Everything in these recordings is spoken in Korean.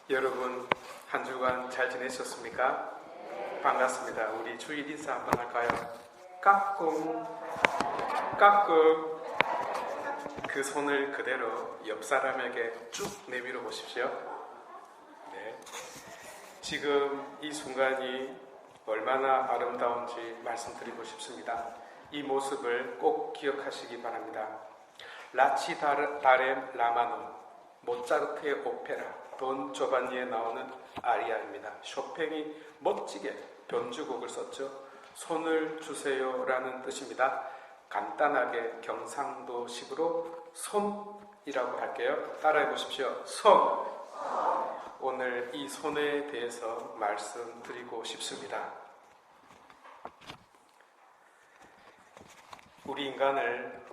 여러분 한 주간 잘 지내셨습니까? 반갑습니다. 우리 주일 인사 한번 할까요? 까꿍 까꿍. 그 손을 그대로 옆 사람에게 쭉 내밀어 보십시오. 네. 지금 이 순간이 얼마나 아름다운지 말씀드리고 싶습니다. 이 모습을 꼭 기억하시기 바랍니다. 라치 다렘 라마노, 모차르트의 오페라 돈 조반니에 나오는 아리아입니다. 쇼팽이 멋지게 변주곡을 썼죠. 손을 주세요라는 뜻입니다. 간단하게 경상도식으로 손이라고 할게요. 따라해 보십시오. 손. 오늘 이 손에 대해서 말씀드리고 싶습니다. 우리 인간을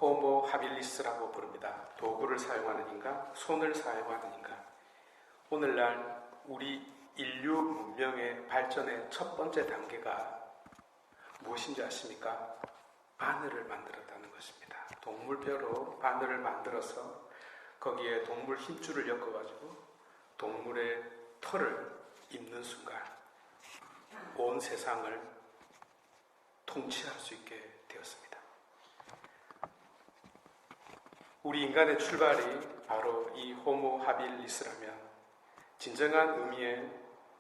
호모 하빌리스라고 부릅니다. 도구를 사용하는 인간, 손을 사용하는 인간. 오늘날 우리 인류 문명의 발전의 첫 번째 단계가 무엇인지 아십니까? 바늘을 만들었다는 것입니다. 동물뼈로 바늘을 만들어서 거기에 동물 힘줄을 엮어가지고 동물의 털을 입는 순간 온 세상을 통치할 수 있게 되었습니다. 우리 인간의 출발이 바로 이 호모 하빌리스라면 진정한 의미의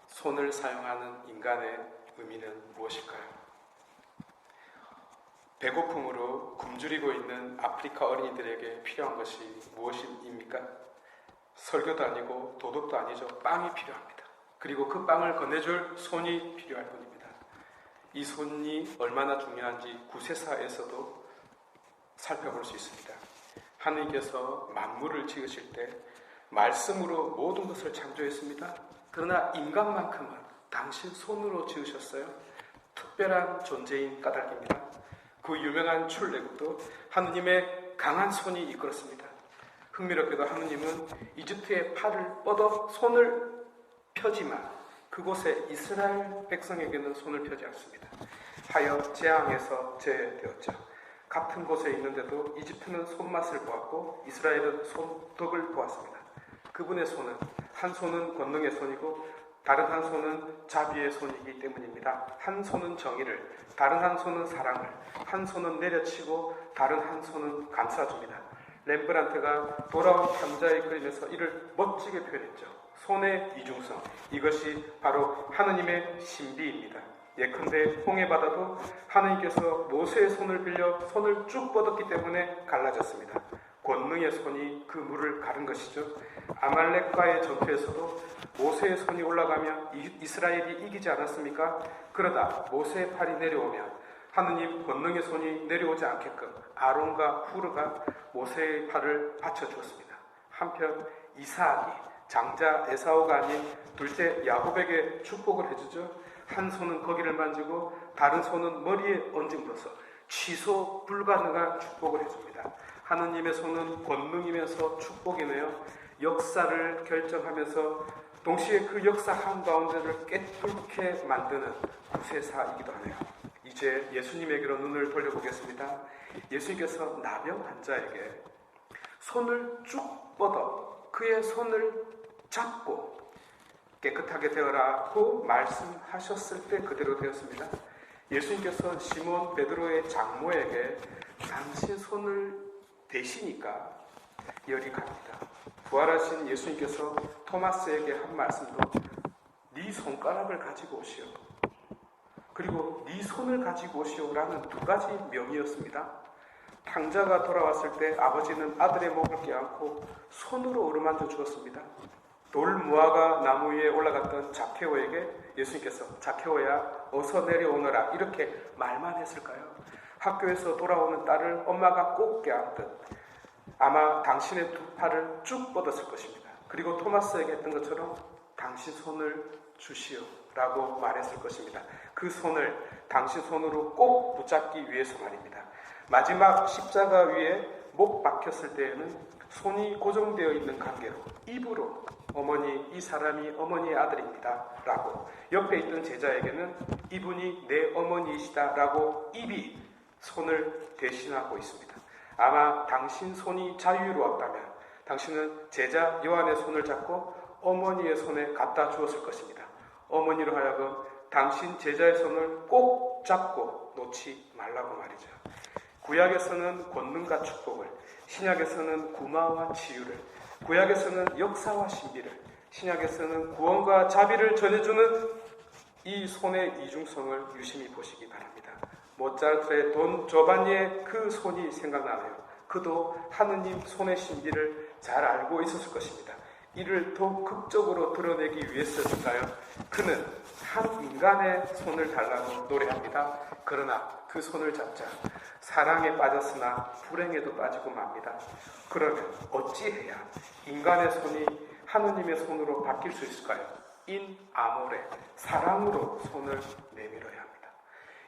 손을 사용하는 인간의 의미는 무엇일까요? 배고픔으로 굶주리고 있는 아프리카 어린이들에게 필요한 것이 무엇입니까? 설교도 아니고 도덕도 아니죠. 빵이 필요합니다. 그리고 그 빵을 건네줄 손이 필요할 뿐입니다. 이 손이 얼마나 중요한지 구세사에서도 살펴볼 수 있습니다. 하느님께서 만물을 지으실 때 말씀으로 모든 것을 창조했습니다. 그러나 인간만큼은 당신 손으로 지으셨어요. 특별한 존재인 까닭입니다. 그 유명한 출애굽도 하느님의 강한 손이 이끌었습니다. 흥미롭게도 하느님은 이집트의 팔을 뻗어 손을 펴지만 그곳에 이스라엘 백성에게는 손을 펴지 않습니다. 하여 재앙에서 제되었죠. 같은 곳에 있는데도 이집트는 손맛을 보았고 이스라엘은 손덕을 보았습니다. 그분의 손은 한 손은 권능의 손이고 다른 한 손은 자비의 손이기 때문입니다. 한 손은 정의를, 다른 한 손은 사랑을, 한 손은 내려치고 다른 한 손은 감싸줍니다. 렘브란트가 돌아온 탐자의 그림에서 이를 멋지게 표현했죠. 손의 이중성, 이것이 바로 하느님의 신비입니다. 예컨대 홍해바다도 하느님께서 모세의 손을 빌려 손을 쭉 뻗었기 때문에 갈라졌습니다. 권능의 손이 그 물을 가른 것이죠. 아말렉과의 전투에서도 모세의 손이 올라가며 이스라엘이 이기지 않았습니까? 그러다 모세의 팔이 내려오면 하느님 권능의 손이 내려오지 않게끔 아론과 후르가 모세의 팔을 받쳐주었습니다. 한편 이삭이 장자 에사오가 아닌 둘째 야곱에게 축복을 해주죠. 한 손은 거기를 만지고 다른 손은 머리에 얹음으로써 취소 불가능한 축복을 해줍니다. 하느님의 손은 권능이면서 축복이네요. 역사를 결정하면서 동시에 그 역사 한가운데를 깨뚫게 만드는 구세사이기도 하네요. 이제 예수님에게로 눈을 돌려보겠습니다. 예수님께서 나병 환자에게 손을 쭉 뻗어 그의 손을 잡고 깨끗하게 되어라고 말씀하셨을 때 그대로 되었습니다. 예수님께서 시몬 베드로의 장모에게 당신 손을 대시니까 열이 갑니다. 부활하신 예수님께서 토마스에게 한 말씀도 네 손가락을 가지고 오시오, 그리고 네 손을 가지고 오시오라는 두 가지 명이었습니다. 탕자가 돌아왔을 때 아버지는 아들의 목을 껴안고 손으로 어루만져 주었습니다. 돌 무화과 나무 위에 올라갔던 자케오에게 예수님께서 자케오야 어서 내려오너라 이렇게 말만 했을까요? 학교에서 돌아오는 딸을 엄마가 꼭 껴안듯 아마 당신의 두 팔을 쭉 뻗었을 것입니다. 그리고 토마스에게 했던 것처럼 당신 손을 주시오 라고 말했을 것입니다. 그 손을 당신 손으로 꼭 붙잡기 위해서 말입니다. 마지막 십자가 위에 못 박혔을 때에는 손이 고정되어 있는 관계로 입으로 어머니, 이 사람이 어머니의 아들입니다 라고, 옆에 있던 제자에게는 이분이 내 어머니이시다 라고 입이 손을 대신하고 있습니다. 아마 당신 손이 자유로웠다면 당신은 제자 요한의 손을 잡고 어머니의 손에 갖다 주었을 것입니다. 어머니로 하여금 당신 제자의 손을 꼭 잡고 놓지 말라고 말이죠. 구약에서는 권능과 축복을, 신약에서는 구마와 치유를, 구약에서는 역사와 신비를, 신약에서는 구원과 자비를 전해주는 이 손의 이중성을 유심히 보시기 바랍니다. 모차르트의 돈 조반니의 그 손이 생각나네요. 그도 하느님 손의 신비를 잘 알고 있었을 것입니다. 이를 더욱 극적으로 드러내기 위해서일까요? 그는 한 인간의 손을 달라고 노래합니다. 그러나 그 손을 잡자 사랑에 빠졌으나 불행에도 빠지고 맙니다. 그러면 어찌해야 인간의 손이 하느님의 손으로 바뀔 수 있을까요? 인 아모레, 사랑으로 손을 내밀어야 합니다.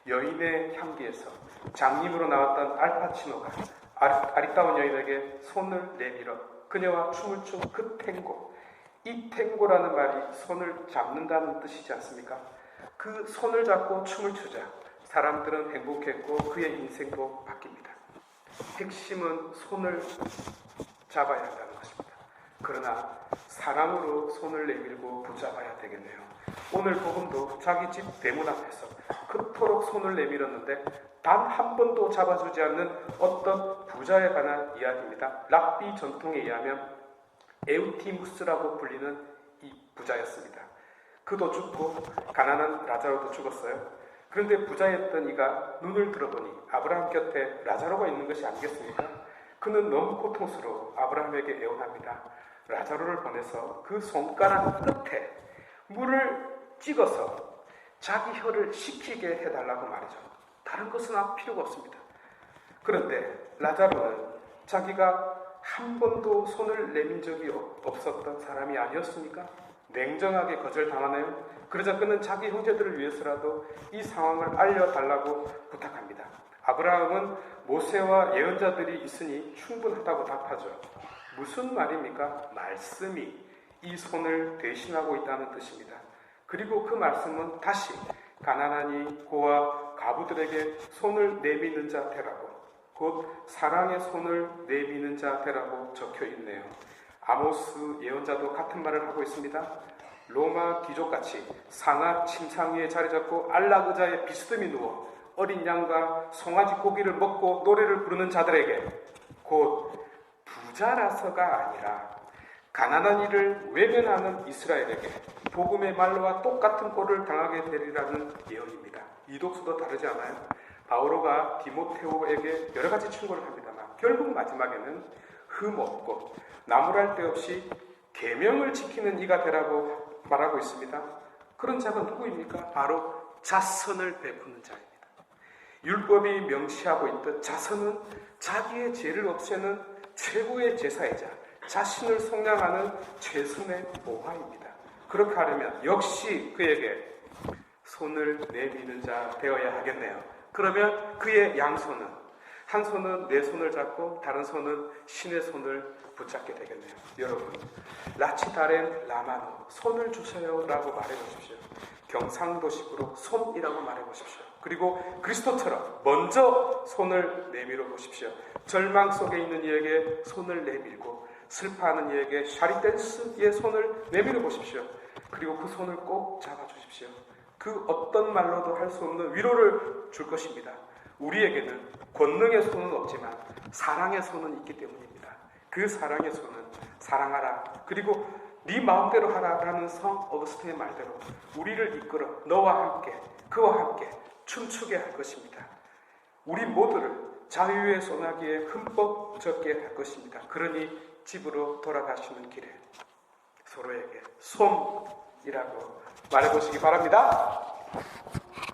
여인의 향기에서 장님으로 나왔던 알파치노가 아리따운 여인에게 손을 내밀어 그녀와 춤을 춘 그 탱고, 이 탱고라는 말이 손을 잡는다는 뜻이지 않습니까? 그 손을 잡고 춤을 추자 사람들은 행복했고 그의 인생도 바뀝니다. 핵심은 손을 잡아야 한다는 것입니다. 그러나 사랑으로 손을 내밀고 붙잡아야 되겠네요. 오늘 복음도 자기 집 대문 앞에서 그토록 손을 내밀었는데 단 한 번도 잡아주지 않는 어떤 부자에 관한 이야기입니다. 랍비 전통에 의하면 에우티무스라고 불리는 이 부자였습니다. 그도 죽고 가난한 라자로도 죽었어요. 그런데 부자였던 이가 눈을 들어보니 아브라함 곁에 라자로가 있는 것이 아니겠습니까? 그는 너무 고통스러워 아브라함에게 애원합니다. 라자로를 보내서 그 손가락 끝에 물을 찍어서 자기 혀를 식히게 해달라고 말이죠. 다른 것은 필요가 없습니다. 그런데 라자로는 자기가 한 번도 손을 내민 적이 없었던 사람이 아니었습니까? 냉정하게 거절당하네요. 그러자 그는 자기 형제들을 위해서라도 이 상황을 알려달라고 부탁합니다. 아브라함은 모세와 예언자들이 있으니 충분하다고 답하죠. 무슨 말입니까? 말씀이 이 손을 대신하고 있다는 뜻입니다. 그리고 그 말씀은 다시 가난하니 고와 가부들에게 손을 내미는 자 되라고, 곧 사랑의 손을 내미는 자 되라고 적혀 있네요. 아모스 예언자도 같은 말을 하고 있습니다. 로마 귀족같이 상아 침상 위에 자리 잡고 안락 의자에 비스듬히 누워 어린 양과 송아지 고기를 먹고 노래를 부르는 자들에게, 곧 부자라서가 아니라 가난한 이를 외면하는 이스라엘에게 복음의 말로와 똑같은 꼴을 당하게 되리라는 예언입니다. 이 독서도 다르지 않아요? 바오로가 디모테오에게 여러 가지 충고를 합니다만 결국 마지막에는 흠없고 나무랄 데 없이 계명을 지키는 이가 되라고 말하고 있습니다. 그런 자가 누구입니까? 바로 자선을 베푸는 자입니다. 율법이 명시하고 있듯 자선은 자기의 죄를 없애는 최고의 제사이자 자신을 속량하는 최선의 보화입니다. 그렇게 하려면 역시 그에게 손을 내미는 자 되어야 하겠네요. 그러면 그의 양손은, 한 손은 내 손을 잡고 다른 손은 신의 손을 붙잡게 되겠네요. 여러분, 라치다렌 라마노, 손을 주세요 라고 말해보십시오. 경상도식으로 손이라고 말해보십시오. 그리고 그리스도처럼 먼저 손을 내밀어 보십시오. 절망 속에 있는 이에게 손을 내밀고 슬퍼하는 이에게 샤리댄스의 손을 내밀어 보십시오. 그리고 그 손을 꼭 잡아주십시오. 그 어떤 말로도 할 수 없는 위로를 줄 것입니다. 우리에게는 권능의 손은 없지만 사랑의 손은 있기 때문입니다. 그 사랑의 손은 사랑하라, 그리고 네 마음대로 하라라는 성 어거스틴의 말대로 우리를 이끌어 너와 함께, 그와 함께 춤추게 할 것입니다. 우리 모두를 자유의 소나기에 흠뻑 젖게 할 것입니다. 그러니 집으로 돌아가시는 길에 서로에게 손이라고 말해보시기 바랍니다.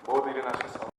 모두 일어나셔서